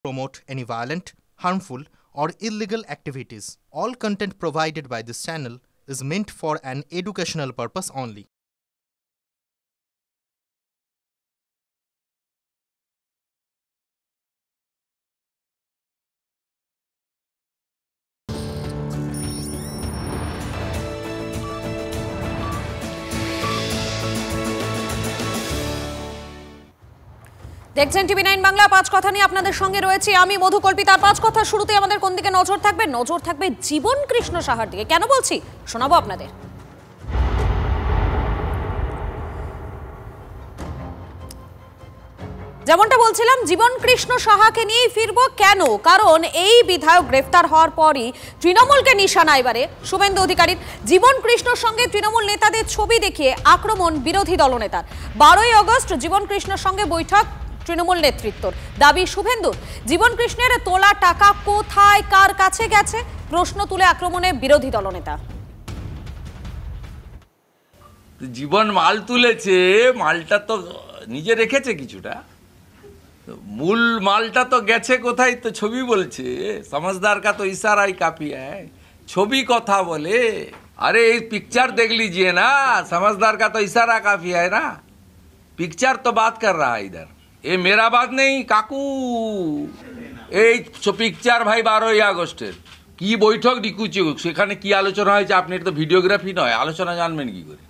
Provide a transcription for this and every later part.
promote any violent, harmful, or illegal activities. All content provided by this channel is meant for an educational purpose only. দেখছেন টিভি9 বাংলা। পাঁচ কথা নিয়ে আপনাদের সঙ্গে রয়েছে আমি মধুকল্পিতা। পাঁচ কথা শুরুতে আমাদের কোন দিকে নজর থাকবে? নজর থাকবে জীবন কৃষ্ণ সাহার দিকে। কেন বলছি শোনাবো আপনাদের। যেমনটা বলছিলাম, জীবন কৃষ্ণ সাহাকে নিয়ে ফিরবো। কেন? কারণ এই বিধায়ক গ্রেফতার হওয়ার পরই তৃণমূলকে নিশানা এবারে শুভেন্দু অধিকারীর। জীবন কৃষ্ণর সঙ্গে তৃণমূল নেতাদের ছবি দেখিয়ে আক্রমণ বিরোধী দলনেতার। 12ই আগস্ট জীবন কৃষ্ণর সঙ্গে বৈঠক তৃণমূল নেতৃত্বর। দাবি শুভেন্দুর, জীবন কৃষ্ণের তোলা টাকা কোথায় কার কাছে গেছে প্রশ্ন তুলে আক্রমণে বিরোধী দলনেতা। জীবন মাল তুলেছে, মালটা তো নিজে রেখেছে কিছুটা, মূল মালটা তো গেছে কোথায়? তো ছবি বলছে, समझदार का तो इशारा ही काफी है। ছবি কথা বলে, अरे पिक्चर देख लीजिए ना, समझदार का तो इशारा काफी है ना। पिक्चर तो बात कर रहा है इधर, ये मेरा बात नहीं কাকু। এই পিকচার ভাই 12ই আগস্টের কি বৈঠক ডিকুচি, সেখানে কি আলোচনা হয়েছে আপনি তো ভিডিওগ্রাফি নয়, আলোচনা জানবেন কি করে?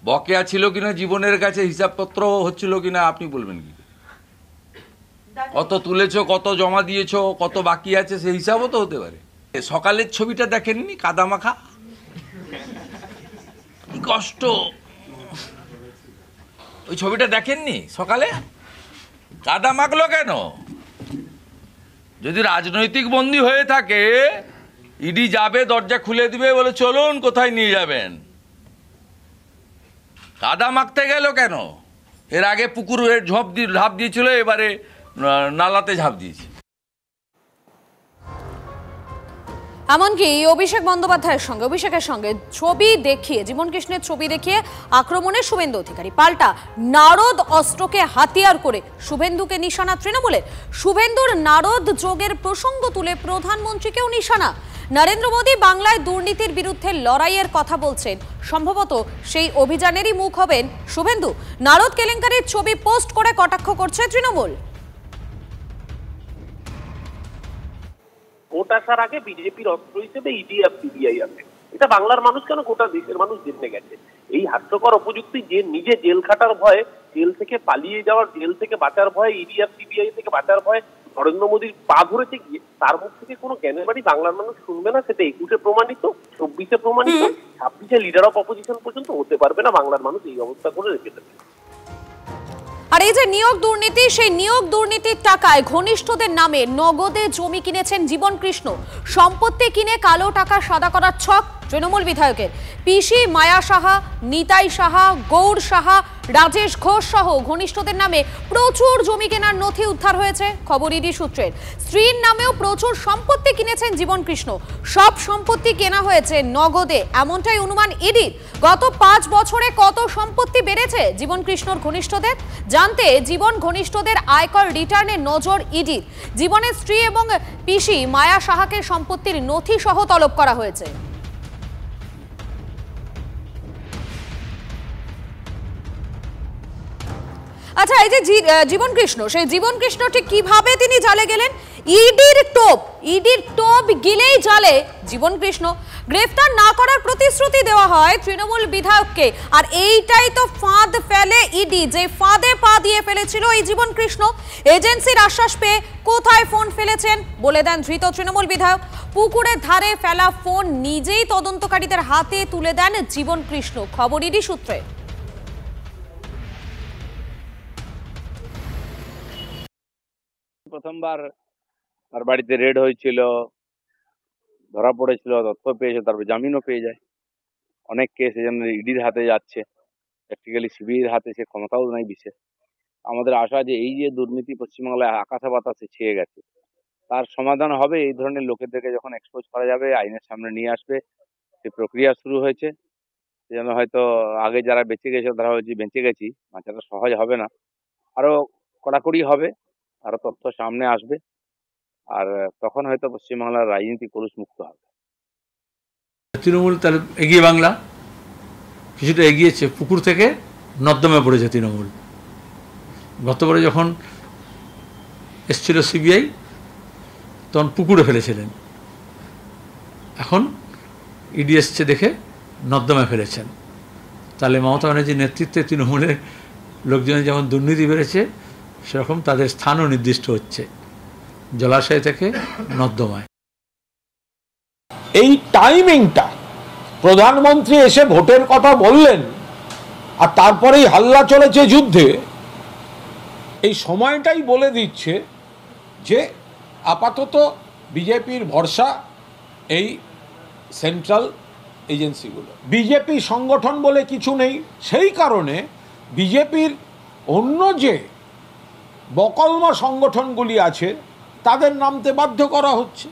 বকেয়া ছিল কিনা জীবনের কাছে, হিসাবপত্র হচ্ছিল কিনা আপনি বলবেন কি? কত তুলেছো, কত জমা দিয়েছো, কত বাকি আছে সেই হিসাবও তো হতে পারে। সকালের ছবিটা দেখেননি? কাদামাখা, কি কষ্ট। ওই ছবিটা দেখেননি? সকালে কাদা মাখলো কেন? যদি রাজনৈতিক বন্দী হয়ে থাকে, ইডি যাবে, দরজা খুলে দিবে, বলে চলুন কোথায় নিয়ে যাবেন। কাদা মাখতে গেল কেন? এর আগে পুকুরে ঝাঁপ দিয়েছিল, এবারে নালাতে ঝাঁপ দিয়েছে। এমনকি অভিষেকের সঙ্গে ছবি দেখিয়ে, জীবন কৃষ্ণের ছবি দেখিয়ে আক্রমণে শুভেন্দু অধিকারী। পাল্টা নারদ অস্ত্রকে হাতিয়ার করে শুভেন্দুকে নিশানা তৃণমূলের। শুভেন্দুর নারদ যোগের প্রসঙ্গ তুলে প্রধানমন্ত্রীকেও নিশানা। নরেন্দ্র মোদী বাংলায় দুর্নীতির বিরুদ্ধে লড়াইয়ের কথা বলছেন, সম্ভবত সেই অভিযানেরই মুখ হবেন শুভেন্দু। নারদ কেলেঙ্কারির ছবি পোস্ট করে কটাক্ষ করছে তৃণমূল। ভোট আসার আগে বিজেপির অস্ত্র হিসেবে ইডি আর সিবিআই আছে। এটা বাংলার মানুষ কেন, গোটা দেশের মানুষ জেনে গেছে। এই হাস্যকর অপযুক্তি, যে নিজে জেল খাটার ভয়ে, জেল থেকে পালিয়ে যাওয়ার, জেল থেকে বাঁচার ভয়ে, ইডি আর সিবিআই থেকে বাঁচার ভয়ে নরেন্দ্র মোদীর পা ধরেছে গিয়ে, তার মুখ থেকে কোনো জ্ঞানের বাড়ি বাংলার মানুষ শুনবে না। সেটা 21-এ প্রমাণিত, 24-এ প্রমাণিত, 26-এ লিডার অফ অপোজিশন পর্যন্ত হতে পারবে না। বাংলার মানুষ এই অবস্থা করে রেখে দেবে। আর এই যে নিয়োগ দুর্নীতি, সেই নিয়োগ দুর্নীতির টাকায় ঘনিষ্ঠদের নামে নগদে জমি কিনেছেন জীবন কৃষ্ণ। সম্পত্তি কিনে কালো টাকা সাদা করার ছক তৃণমূল বিধায়কের। পিসি মায়া সাহা, নিতাই সাহা, গৌড় সাহা, রাজেশ ঘোষ সহ ঘনিষ্ঠদের নামে প্রচুর জমি কেনার নথি উদ্ধার হয়েছে খবর ইডি সূত্রের। স্ত্রীর নামেও প্রচুর সম্পত্তি কিনেছেন জীবন কৃষ্ণ। সব সম্পত্তি কেনা হয়েছে নগদে, এমনটাই অনুমান ইডির। গত 5 বছরে কত সম্পত্তি বেড়েছে জীবন কৃষ্ণর ঘনিষ্ঠদের? জানতে জীবন ঘনিষ্ঠদের আয়কর রিটার্নে নজর ইডির। জীবনের স্ত্রী এবং পিসি মায়া সাহাকে সম্পত্তির নথি সহ তলব করা হয়েছে। আচ্ছা, এই যে জীবন কৃষ্ণ, সেই জীবন কৃষ্ণ ঠিক কিভাবে তিনি জালে গেলেন? ইডির টোপ গিলেই জালে জীবন কৃষ্ণ। গ্রেফতার না করার প্রতিশ্রুতি দেওয়া হয় তৃণমূল বিধায়ককে, আর এইটাই তো ফাঁদ ফেলে ইডি, যে ফাঁদে পা দিয়ে ফেলেছিল এই জীবন কৃষ্ণ। এজেন্সির আশ্বাস পেয়ে কোথায় ফোন ফেলেছেন বলে দেন ধৃত তৃণমূল বিধায়ক। পুকুরের ধারে ফেলা ফোন নিজেই তদন্তকারীদের হাতে তুলে দেন জীবন কৃষ্ণ, খবর ইডি সূত্রে। প্রথমবার তার বাড়িতে রেড হয়েছিল, ধরা পড়েছিল, তথ্য পেয়েছে, তারপর জামিনও পেয়ে যায়। অনেক কেস এজন্য ইডির হাতে যাচ্ছে, প্র্যাকটিক্যালি সিবিআইর হাতে সে ক্ষমতাও নাই বিশেষ। আমাদের আশা যে এই যে দুর্নীতি পশ্চিমবাংলায় আকাশে বাতাসে ছেয়ে গেছে, তার সমাধান হবে। এই ধরনের লোকেদেরকে যখন এক্সপোজ করা যাবে, আইনের সামনে নিয়ে আসবে, সেই প্রক্রিয়া শুরু হয়েছে। যেন হয়তো আগে যারা বেঁচে গেছে তারা হচ্ছে বেঁচে গেছি, বাঁচাটা সহজ হবে না, আরো কড়াকড়ি হবে। আরো তথ্য সামনে আসবে, আর তখন হয়তো পশ্চিমবাংলার রাজনীতি কলুষ মুক্ত হবে। তৃণমূল তাহলে এগিয়ে, বাংলা কিছুটা এগিয়েছে, পুকুর থেকে নর্দমে পড়েছে তৃণমূল। গতবারে যখন এসছিল সিবিআই তখন পুকুরে ফেলেছিলেন, এখন ইডি এসছে দেখে নর্দমে ফেলেছেন। তাহলে মমতা ব্যানার্জির নেতৃত্বে তৃণমূলের লোকজনের যেমন দুর্নীতি বেড়েছে, সেরকম তাদের স্থানও নির্দিষ্ট হচ্ছে, জলাশয় থেকে নর্দমায়। এই টাইমিংটা, প্রধানমন্ত্রী এসে ভোটের কথা বললেন আর তারপরেই হাল্লা চলেছে যুদ্ধে, এই সময়টাই বলে দিচ্ছে যে আপাতত বিজেপির ভরসা এই সেন্ট্রাল এজেন্সিগুলো। বিজেপি সংগঠন বলে কিছু নেই, সেই কারণে বিজেপির অন্য যে বকলমা সংগঠনগুলি আছে তাদের নামতে বাধ্য করা হচ্ছে।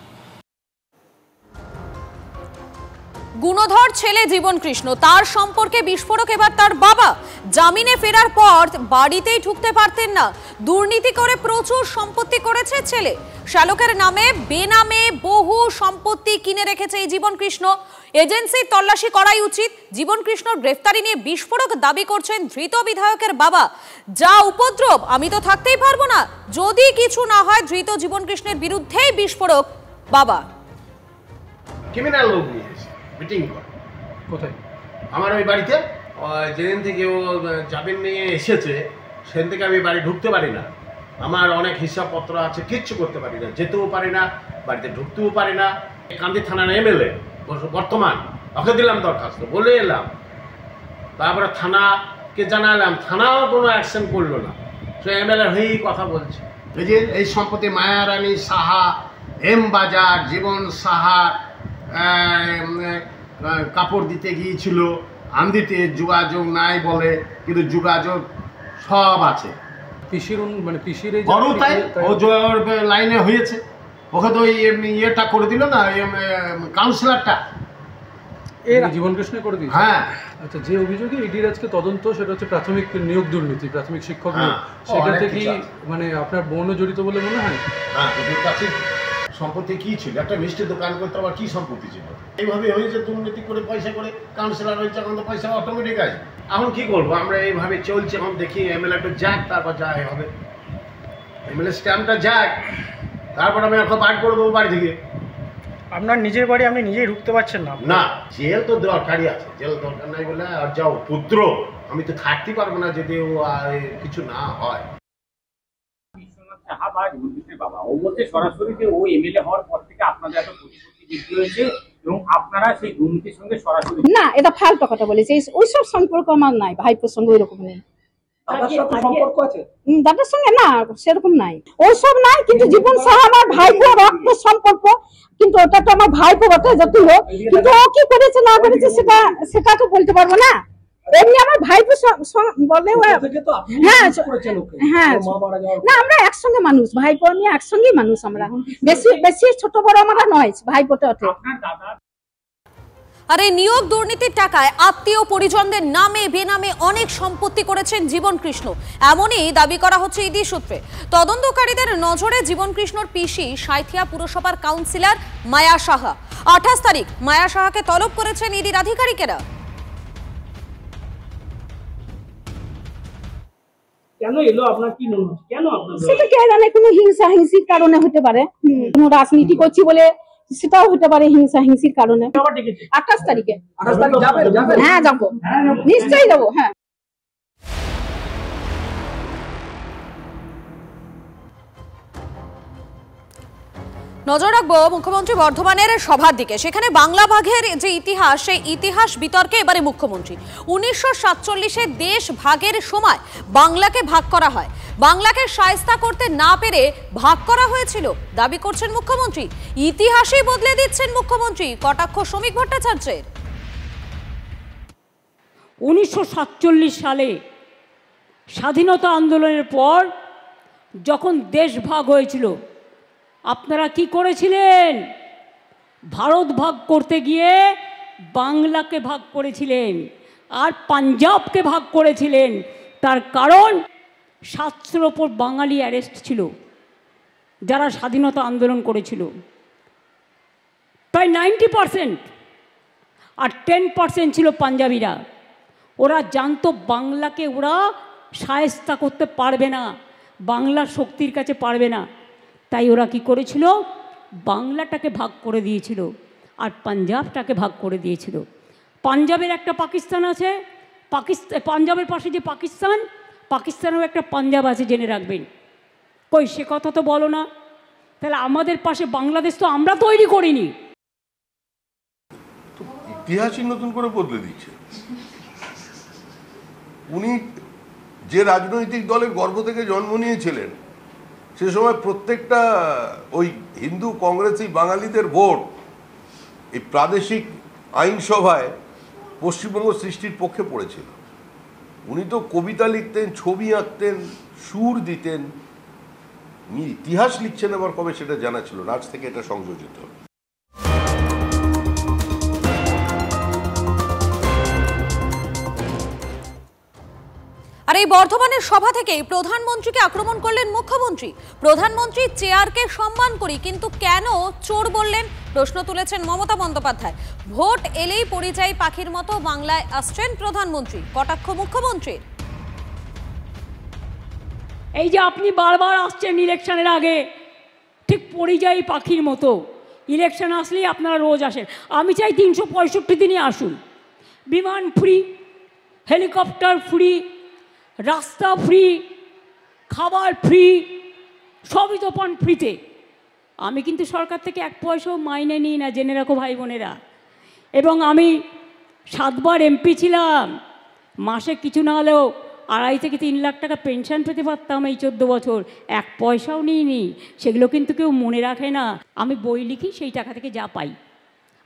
গুণধর ছেলে জীবন কৃষ্ণ, তার সম্পর্কে বিস্ফোরক এবার তার বাবা। জামিনে ফেরার পর বাড়িতেই ঢুকতে পারতেন না, দুর্নীতি করে প্রচুর সম্পত্তি করেছে ছেলে। শ্যালকের নামে বেনামে বহু সম্পত্তি কিনে রেখেছে এই জীবন কৃষ্ণ। এজেন্সির তল্লাশি করাই উচিত। জীবন কৃষ্ণর গ্রেফতারি নিয়ে বিস্ফোরক দাবি করছেন ধৃত বিধায়কের বাবা। যা উপদ্রব, আমি তো থাকতেই পারবো না, যদি কিছু না হয় ধৃত জীবন কৃষ্ণের বিরুদ্ধেই বিস্ফোরক বাবা। ক্রিমিনাল লোক নিয়ে মিটিং করে কোথায়? আমার ওই বাড়িতে। যেদিন থেকে ও জামিন নিয়ে এসেছে সেদিন থেকে আমি বাড়ি ঢুকতে পারি না। আমার অনেক হিসাবপত্র আছে, কিচ্ছু করতে পারি না, যেতেও পারি না, বাড়িতে ঢুকতেও পারি না। কান্দি থানার এমএলএ বর্তমান, ওকে দিলাম দরখাস্ত, বলে এলাম, তারপরে থানাকে জানালাম, থানাও কোনো অ্যাকশন করলো না। সে এমএলএ হয়েই কথা বলছে। এই যে এই সম্পত্তি মায়ারানী সাহা, এম বাজার, জীবন সাহা কাপড় দিতে গিয়েছিল আন্দিতে, যোগাযোগ নাই বলে, কিন্তু যোগাযোগ সব আছে। পিসির মানে পিসির বড় তাই ও লাইনে হয়েছে, ওকে তো ইয়েটা করে দিল না, কাউন্সিলরটা জীবন কৃষ্ণ করে দিয়েছে। হ্যাঁ, আচ্ছা, যে অভিযোগে ইডির আজকে তদন্ত, সেটা হচ্ছে প্রাথমিক নিয়োগ দুর্নীতি, প্রাথমিক শিক্ষক নিয়োগ, সেটাতে কি মানে আপনার বোনও জড়িত বলে মনে হয়? হ্যাঁ, সম্পত্তি কি ছিল? একটা মিষ্টি দোকান করতে আবার কি সম্পত্তি ছিল? এইভাবে হয়েছে, দুর্নীতি করে পয়সা করে কাউন্সিলর হয়েছে, এখন তো পয়সা অটোমেটিক আছে। এখন কি করবো, আমরা এইভাবে চলছে। এখন দেখি এমএলএটা যাক, তারপর যা হবে, এমএলএ স্ট্যাম্পটা যাক, তারপর আমি এখন বার করে দেবো বাড়ি থেকে। আপনার নিজের বাড়ি আপনি নিজেই ঢুকতে পারছেন না? না, জেল তো দরকারই আছে, জেল দরকার নাই বলে আর যাও পুত্র, আমি তো থাকতে পারবো না যদি ও কিছু না হয়। বাবা ও বলতে সরাসরি যে ও এমএলএ হওয়ার পর থেকে আপনাদের এত প্রতিপত্তি বৃদ্ধি হয়েছে এবং আপনারা সেই দুর্নীতির সঙ্গে সরাসরি না, এটা ফালতু কথা বলেছে। ওইসব সম্পর্ক আমার নাই, ভাইপোর সঙ্গে ওইরকম নেই। সম্পর্ক আছে দাদার সঙ্গে না, সেরকম নাই, ওইসব নাই। কিন্তু জীবন সাহা আমার ভাইপো, রক্ত সম্পর্ক, কিন্তু ওটা তো আমার ভাইপো বটে যদিও, কিন্তু ও কি করেছে না করেছে সেটা তো বলতে পারবো না। এমনি আমার ভাইপো বলে, হ্যাঁ হ্যাঁ, না আমরা একসঙ্গে মানুষ, ভাইপো আমি একসঙ্গেই মানুষ। আমরা বেশি বেশি ছোট বড় আমরা নয়, ভাইপোটা ওঠে। আর এই নিয়োগ দুর্নীতির টাকায় আত্মীয় পরিজনদের নামে বেনামে অনেক সম্পত্তি করেছেন জীবন কৃষ্ণ, এমনই দাবি করা হচ্ছে ইডি সূত্রে। তদন্তকারীদের নজরে জীবন কৃষ্ণর পিসি সাঁইথিয়া পুরসভার কাউন্সিলর মায়া সাহা। 28 তারিখ মায়া সাহাকে তলব করেছেন ইডির আধিকারিকেরা। কেন এলো আপনার কি মনে হচ্ছে? কেন আপনার সেটা কে জানে, কোনো হিংসা হিংসির কারণে হতে পারে, কোনো রাজনীতি করছি বলে সেটাও হতে পারে, হিংসা হিংসির কারণে। 28 তারিখে হ্যাঁ যাবো, নিশ্চয়ই যাবো। হ্যাঁ, নজর রাখবো মুখ্যমন্ত্রী বর্ধমানের সভার দিকে। সেখানে বাংলা ভাগের যে ইতিহাস, সেই ইতিহাস বিতর্কে এবারে মুখ্যমন্ত্রী। 1947-এ দেশ ভাগের সময় বাংলাকে ভাগ করা হয়, বাংলাকে শায়েস্তা করতে না পেরে ভাগ করা হয়েছিল দাবি করছেন মুখ্যমন্ত্রী। ইতিহাসই বদলে দিচ্ছেন মুখ্যমন্ত্রী, কটাক্ষ শ্রমিক ভট্টাচার্যের। 1947 সালে স্বাধীনতা আন্দোলনের পর যখন দেশ ভাগ হয়েছিল, আপনারা কি করেছিলেন? ভারত ভাগ করতে গিয়ে বাংলাকে ভাগ করেছিলেন আর পাঞ্জাবকে ভাগ করেছিলেন। তার কারণ 700-র ওপর বাঙালি অ্যারেস্ট ছিল, যারা স্বাধীনতা আন্দোলন করেছিল, প্রায় 90%, আর 10% ছিল পাঞ্জাবিরা। ওরা জানতো বাংলাকে ওরা শায়েস্তা করতে পারবে না, বাংলার শক্তির কাছে পারবে না, তাই ওরা কি করেছিল, বাংলাটাকে ভাগ করে দিয়েছিল আর পাঞ্জাবটাকে ভাগ করে দিয়েছিল। পাঞ্জাবের একটা পাকিস্তান আছে, পাঞ্জাবের পাশে যে পাকিস্তান, পাকিস্তানেও একটা পাঞ্জাব আছে, জেনে রাখবেন। কই সে কথা তো বলো না। তাহলে আমাদের পাশে বাংলাদেশ তো আমরা তৈরি করিনি। ইতিহাসই নতুন করে বদলে দিচ্ছে। উনি যে রাজনৈতিক দলের গর্ভ থেকে জন্ম নিয়েছিলেন, সে সময় প্রত্যেকটা ওই হিন্দু কংগ্রেসি বাঙালিদের ভোট এই প্রাদেশিক আইনসভায় পশ্চিমবঙ্গ সৃষ্টির পক্ষে পড়েছিল। উনি তো কবিতা লিখতেন, ছবি আঁকতেন, সুর দিতেন। উনি ইতিহাস লিখছেন আবার কবে সেটা জানা ছিল না, আজ থেকে এটা সংযোজিত। আর এই বর্ধমানের সভা থেকেই প্রধানমন্ত্রীকে আক্রমণ করলেন মুখ্যমন্ত্রী। প্রধানমন্ত্রী চেয়ারকে সম্মান করি, কিন্তু কেন চোর বললেন, প্রশ্ন তুলেছেন মমতা বন্দ্যোপাধ্যায়। ভোট এলেই পরিযায়ী পাখির মতো বাংলায় আসছেন প্রধানমন্ত্রী, কটাক্ষ মুখ্যমন্ত্রীর। এই যে আপনি বারবার আসছেন ইলেকশনের আগে, ঠিক পরিযায়ী পাখির মতো। ইলেকশন আসলেই আপনারা রোজ আসেন। আমি চাই 365 দিনই আসুন। বিমান ফ্রি, হেলিকপ্টার ফ্রি, রাস্তা ফ্রি, খাবার ফ্রি, সবই তো পান ফ্রিতে। আমি কিন্তু সরকার থেকে 1 পয়সাও মাইনে নিই না, জেনে রাখো ভাই বোনেরা। এবং আমি 7 বার এমপি ছিলাম। মাসে কিছু না হলেও 2.5 থেকে 3 লাখ টাকা পেনশন পেতে পারতাম এই 14 বছর। 1 পয়সাও নিইনি। সেগুলো কিন্তু কেউ মনে রাখে না। আমি বই লিখি, সেই টাকা থেকে যা পাই।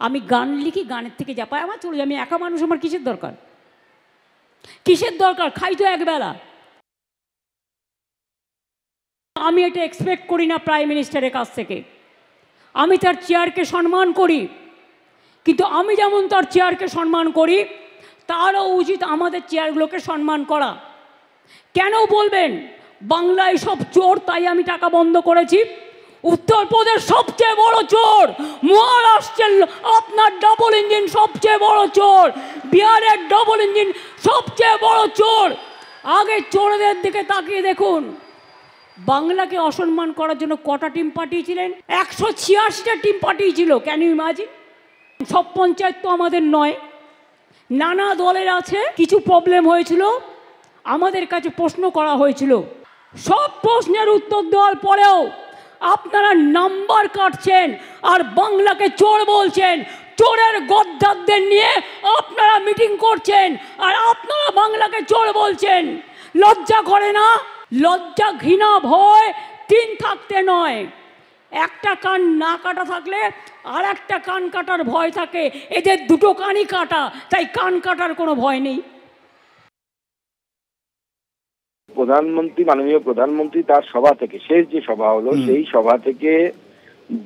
আমি গান লিখি, গানের থেকে যা পাই আমার চলে যায়। আমি একা মানুষ, আমার কিসের দরকার? কিসের দরকার? খাই তো একবেলা। আমি এটা এক্সপেক্ট করি না প্রাইম মিনিস্টারের কাছ থেকে। আমি তার চেয়ারকে সম্মান করি, কিন্তু আমি যেমন তার চেয়ারকে সম্মান করি, তারও উচিত আমাদের চেয়ারগুলোকে সম্মান করা। কেন বলবেন বাংলায় সব চোর, তাই আমি টাকা বন্ধ করেছি? উত্তরপ্রদেশ সবচেয়ে বড় চোর, মহারাষ্ট্রের আপনার ডাবল ইঞ্জিন সবচেয়ে বড় চোর, বিহারের ডাবল ইঞ্জিন সবচেয়ে বড় চোর। আগে চোরদের দিকে তাকিয়ে দেখুন। বাংলাকে অসম্মান করার জন্য কটা টিম পাঠিয়েছিলেন? 186টা টিম পাঠিয়েছিল। Can you imagine? সব পঞ্চায়েত তো আমাদের নয়, নানা দলের আছে। কিছু প্রবলেম হয়েছিল, আমাদের কাছে প্রশ্ন করা হয়েছিল। সব প্রশ্নের উত্তর দেওয়ার পরেও আপনারা নাম্বার কাটছেন আর বাংলাকে চোর বলছেন। চোরের গদ্দারদের নিয়ে আপনারা মিটিং করছেন আর আপনারা বাংলাকে চোর বলছেন। লজ্জা করে না? লজ্জা, ঘৃণা, ভয় 3 থাকতে নয়। একটা কান না কাটা থাকলে আর একটা কান কাটার ভয় থাকে। এদের দুটো কানই কাটা, তাই কান কাটার কোনো ভয় নেই। প্রধানমন্ত্রী, মাননীয় প্রধানমন্ত্রী তার সভা থেকে, শেষ যে সভা হলো সেই সভা থেকে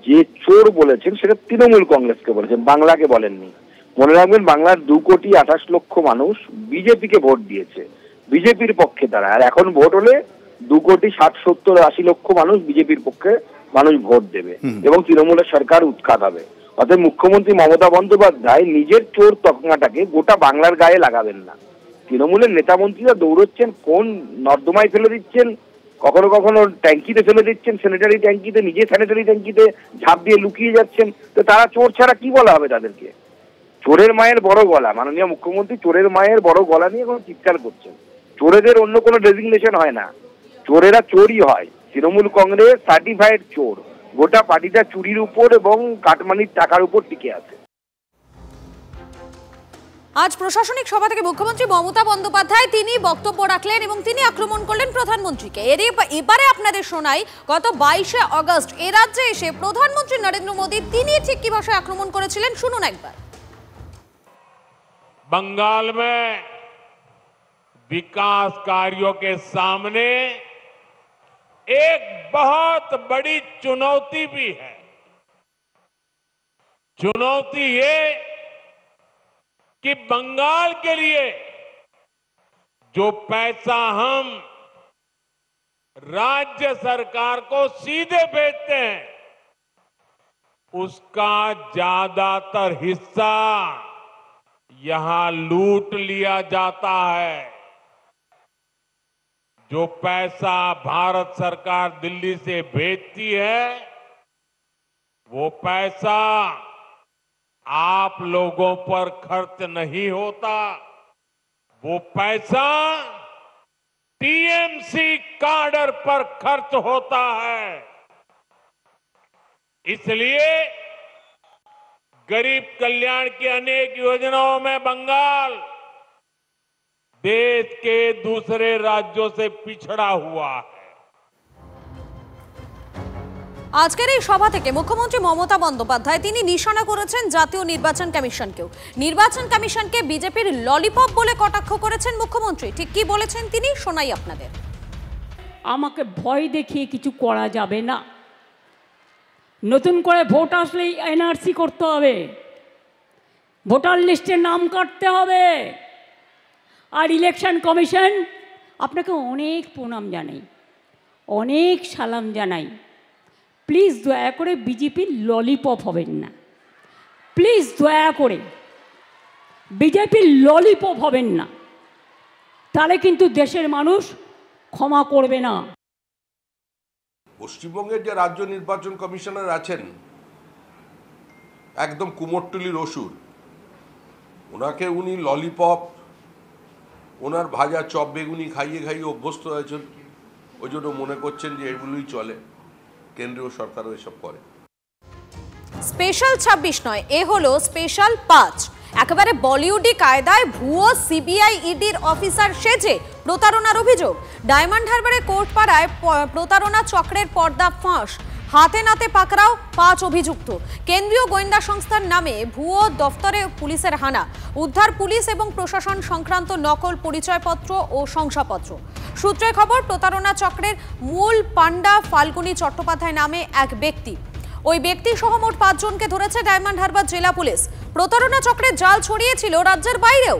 যে চোর বলেছেন সেটা তৃণমূল কংগ্রেসকে বলেছেন, বাংলাকে বলেননি। মনে রাখবেন, বাংলার 2,28,00,000 মানুষ বিজেপিকে ভোট দিয়েছে, বিজেপির পক্ষে তারা। আর এখন ভোট হলে 2,60,70,80,00,000 মানুষ বিজেপির পক্ষে মানুষ ভোট দেবে এবং তৃণমূলের সরকার উৎখাত হবে। অতএব মুখ্যমন্ত্রী মমতা বন্দ্যোপাধ্যায় নিজের চোর তকমাটাকে গোটা বাংলার গায়ে লাগাবেন না। তৃণমূলের নেতা মন্ত্রীরা দৌড়চ্ছেন, কোন নর্দমায় ফেলে দিচ্ছেন, কখনো কখনো ট্যাঙ্কিতে ফেলে দিচ্ছেন, স্যানিটারি ট্যাঙ্কিতে, নিজে স্যানিটারি ট্যাঙ্কিতে ঝাঁপ দিয়ে লুকিয়ে যাচ্ছেন। তো তারা চোর ছাড়া কি বলা হবে তাদেরকে? চোরের মায়ের বড় গলা, মাননীয় মুখ্যমন্ত্রী চোরের মায়ের বড় গলা নিয়ে এখন চিৎকার করছেন। চোরেদের অন্য কোনো ডেজিগনেশন হয় না, চোরেরা চোরই হয়। তৃণমূল কংগ্রেস সার্টিফাইড চোর। গোটা পার্টিটা চুরির উপর এবং কাটমানির টাকার উপর টিকে আছে। আজ প্রশাসনিক সভা থেকে মুখ্যমন্ত্রী মমতা বন্দ্যোপাধ্যায় তিনি বক্তব্য রাখলেন এবং তিনি আক্রমণ করলেন প্রধানমন্ত্রীকে। এবারে আপনাদের শোনাই, গত 22শে আগস্ট এ রাজ্যে এসে প্রধানমন্ত্রী নরেন্দ্র মোদী তিনি ঠিক কি ভাষায় আক্রমণ করেছিলেন, শুনুন একবার। बंगाल में विकास कार्यों के सामने एक बहुत बड़ी चुनौती भी है। चुनौती ये कि बंगाल के लिए जो पैसा हम राज्य सरकार को सीधे भेजते हैं, उसका ज्यादातर हिस्सा यहां लूट लिया जाता है। जो पैसा भारत सरकार दिल्ली से भेजती है, वो पैसा आप लोगों पर खर्च नहीं होता, वो पैसा टीएमसी काडर पर खर्च होता है। इसलिए गरीब कल्याण की अनेक योजनाओं में बंगाल देश के दूसरे राज्यों से पिछड़ा हुआ है। আজকের এই সভা থেকে মুখ্যমন্ত্রী মমতা বন্দ্যোপাধ্যায় তিনি নিশানা করেছেন জাতীয় নির্বাচন কমিশনকেও। নির্বাচন কমিশনকে বিজেপির ললিপপ বলে কটাক্ষ করেছেন মুখ্যমন্ত্রী। ঠিক কি বলেছেন তিনি শোনাই আপনাদের। আমাকে ভয় দেখিয়ে কিছু করা যাবে না। নতুন করে ভোট আসলেই এনআরসি করতে হবে, ভোটার লিস্টে নাম কাটতে হবে। আর ইলেকশন কমিশন আপনাকে অনেক প্রণাম জানাই, অনেক সালাম জানাই। প্লিজ দয়া করে বিজেপির ললিপপ হবেন না, প্লিজ দয়া করে বিজেপির ললিপপ হবেন না, তাহলে কিন্তু দেশের মানুষ ক্ষমা করবে না। পশ্চিমবঙ্গের যে রাজ্য নির্বাচন কমিশনার আছেন একদম কুমোরটুলির অসুর, ওনাকে উনি ললিপপ, ওনার ভাজা চপ বেগুনি খাইয়ে খাইয়ে অভ্যস্ত হয়েছেন, ওই জন্য মনে করছেন যে এগুলোই চলে। কেন্দ্রীয় সরকারও এসব করে। স্পেশাল 26 নয়, এ হলো স্পেশাল 5। একেবারে বলিউডি কায়দায় ভুয়ো সিবিআই ইডির অফিসার সেজে প্রতারণার অভিযোগ। ডায়মন্ড হারবারে কোর্টপাড়ায় প্রতারণা চক্রের পর্দা ফাঁস, হাতে নাতে পাকড়াও 5 অভিযুক্ত। কেন্দ্রীয় গোয়েন্দা সংস্থার নামে ভুয়ো দফতরে পুলিশের হানা, উদ্ধার পুলিশ এবং প্রশাসন সংক্রান্ত নকল পরিচয়পত্র ও শংসাপত্র। সূত্রে খবর, প্রতারণা চক্রের মূল পান্ডা ফাল্গুনী চট্টোপাধ্যায় নামে এক ব্যক্তি। ওই ব্যক্তি সহ মোট 5 জনকে ধরেছে ডায়মন্ড হারবার জেলা পুলিশ। প্রতারণা চক্রের জাল ছড়িয়েছিল রাজ্যের বাইরেও।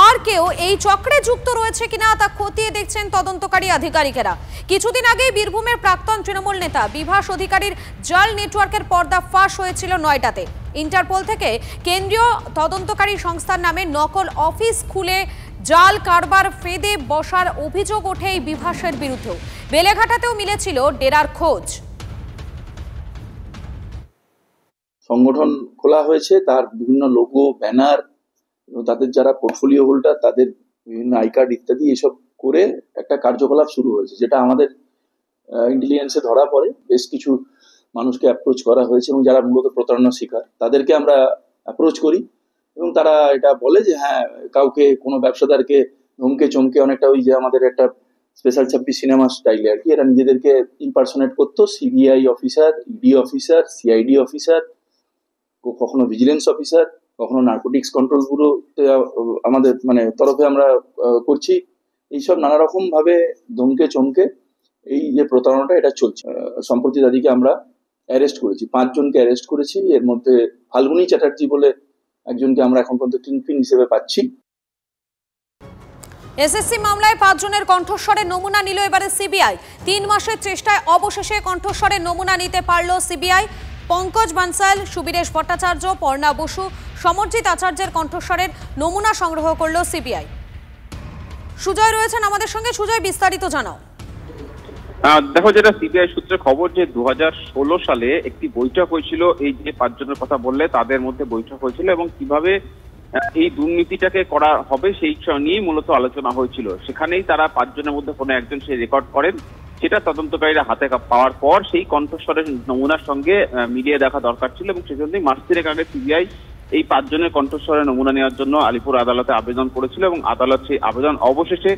আর কেউ এই চক্রে যুক্ত রয়েছে কিনা তা খতিয়ে দেখছেন তদন্তকারী আধিকারিকেরা। কিছুদিন আগে বীরভূমের প্রাক্তন তৃণমূল নেতা বিভাস অধিকারীর জাল নেটওয়ার্কের পর্দা ফাঁস হয়েছিল নয়ডাতে। ইন্টারপোল থেকে কেন্দ্রীয় তদন্তকারী সংস্থার নামে নকল অফিস খুলে জাল কারবার ফেদে বসার অভিযোগ ওঠে এই বিভাসের বিরুদ্ধেও। বেলেঘাটাতেও মিলেছিল ডেরার খোঁজ। সংগঠন খোলা হয়েছে, তার বিভিন্ন লোগো, ব্যানার এবং তাদের যারা পোর্টফোলিও হোল্ডার তাদের বিভিন্ন আই কার্ড ইত্যাদি এসব করে একটা কার্যকলাপ শুরু হয়েছে, যেটা আমাদের ইন্টেলিজেন্সে ধরা পড়ে। বেশ কিছু মানুষকে অ্যাপ্রোচ করা হয়েছে এবং যারা মূলত প্রতারণার শিকার তাদেরকে আমরা অ্যাপ্রোচ করি এবং তারা এটা বলে যে হ্যাঁ, কাউকে কোনো ব্যবসাদারকে ধমকে চমকে, অনেকটা ওই যে আমাদের একটা স্পেশাল 26 সিনেমা স্টাইলে আর কি, এরা নিজেদেরকে ইম্পারসোনেট করতো CBI officer, ED officer, CID officer, কখনো ভিজিলেন্স অফিসার, কখনো নার্কোটিক্স কন্ট্রোল ব্যুরো আমাদের তরফে আমরা করছি। এইসব নানা রকম ভাবে ধমকে চমকে এই যে প্রতারণাটা এটা চলছে। সম্প্রতি তাদেরকে আমরা অ্যারেস্ট করেছি, 5 জনকে অ্যারেস্ট করেছি। এর মধ্যে ফাল্গুনী চ্যাটার্জি বলে একজনকে আমরা এখন পর্যন্ত কিংপিন হিসেবে পাচ্ছি। এসএসসি মামলায় 5 জনের কণ্ঠস্বরের নমুনা নিল এবারে সিবিআই। 3 মাসের চেষ্টায় অবশেষে কণ্ঠস্বরের নমুনা নিতে পারল সিবিআই। পঙ্কজ বানসাল, সুবীরেশ ভট্টাচার্য, পর্ণা বসু, সমরজিৎ আচার্যের কণ্ঠস্বরের নমুনা সংগ্রহ করল সিবিআই। সুজয় রয়েছেন আমাদের সঙ্গে। সুজয়, বিস্তারিত জানাও। দেখো, যেটা সিবিআই সূত্রে খবর যে 2016 সালে একটি বৈঠক হয়েছিল, এই যে 5 জনের কথা বললে তাদের মধ্যে বৈঠক হয়েছিল এবং কিভাবে এই দুর্নীতিটাকে করা হবে সেই নিয়ে মূলত আলোচনা হয়েছিল। সেখানেই তারা 5 জনের মধ্যে কোনো একজন সেই রেকর্ড করেন, সেটা তদন্তকারীরা হাতে পাওয়ার পর সেই কণ্ঠস্বরের নমুনার সঙ্গে মিলিয়ে দেখা দরকার ছিল এবং সেজন্যই মাস 3 আগে সিবিআই এই 5 জনের কণ্ঠস্বরের নমুনা নেওয়ার জন্য আলিপুর আদালতে আবেদন করেছিল এবং আদালত সেই আবেদন অবশেষে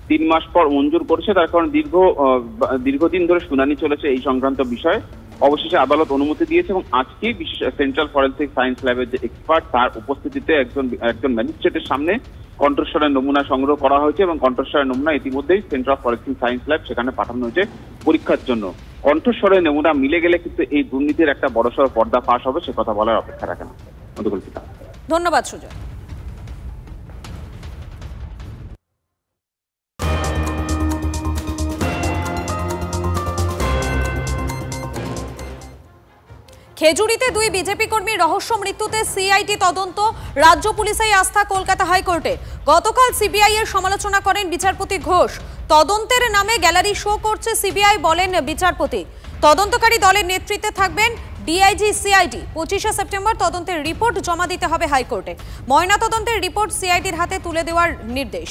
3 মাস পর মঞ্জুর করেছে। তার কারণ দীর্ঘদিন ধরে শুনানি চলেছে এই সংক্রান্ত বিষয়ে। অবশেষে আদালত অনুমতি দিয়েছে এবং আজকে সেন্ট্রাল ফরেন্সিক সায়েন্স ল্যাবের যে এক্সপার্ট তার উপস্থিতিতে একজন ম্যাজিস্ট্রেটের সামনে কণ্ঠস্বরের নমুনা সংগ্রহ করা হয়েছে এবং কণ্ঠস্বরের নমুনা ইতিমধ্যেই সেন্ট্রাল ফরেন্সিক সায়েন্স ল্যাব সেখানে পাঠানো হয়েছে পরীক্ষার জন্য। কণ্ঠস্বরের নমুনা মিলে গেলে কিন্তু এই দুর্নীতির একটা বড়সড় পর্দা ফাঁস হবে, সে কথা বলার অপেক্ষা রাখে না। ধন্যবাদ সুজয়। খেজুরিতে 2 বিজেপি কর্মীর রহস্য মৃত্যুতে সিআইডি তদন্ত, রাজ্য পুলিশের আস্থা কলকাতা হাইকোর্টে। গতকাল সিবিআই এর সমালোচনা করেন বিচারপতি ঘোষ। তদন্তের নামে গ্যালারি শো করছে সিবিআই, বলেন বিচারপতি। তদন্তকারী দলের নেতৃত্বে থাকবেন ডিআইজি সিআইডি। 25শে সেপ্টেম্বর তদন্তের রিপোর্ট জমা দিতে হবে হাইকোর্টে। ময়না তদন্তের রিপোর্ট সিআইডির হাতে তুলে দেওয়ার নির্দেশ।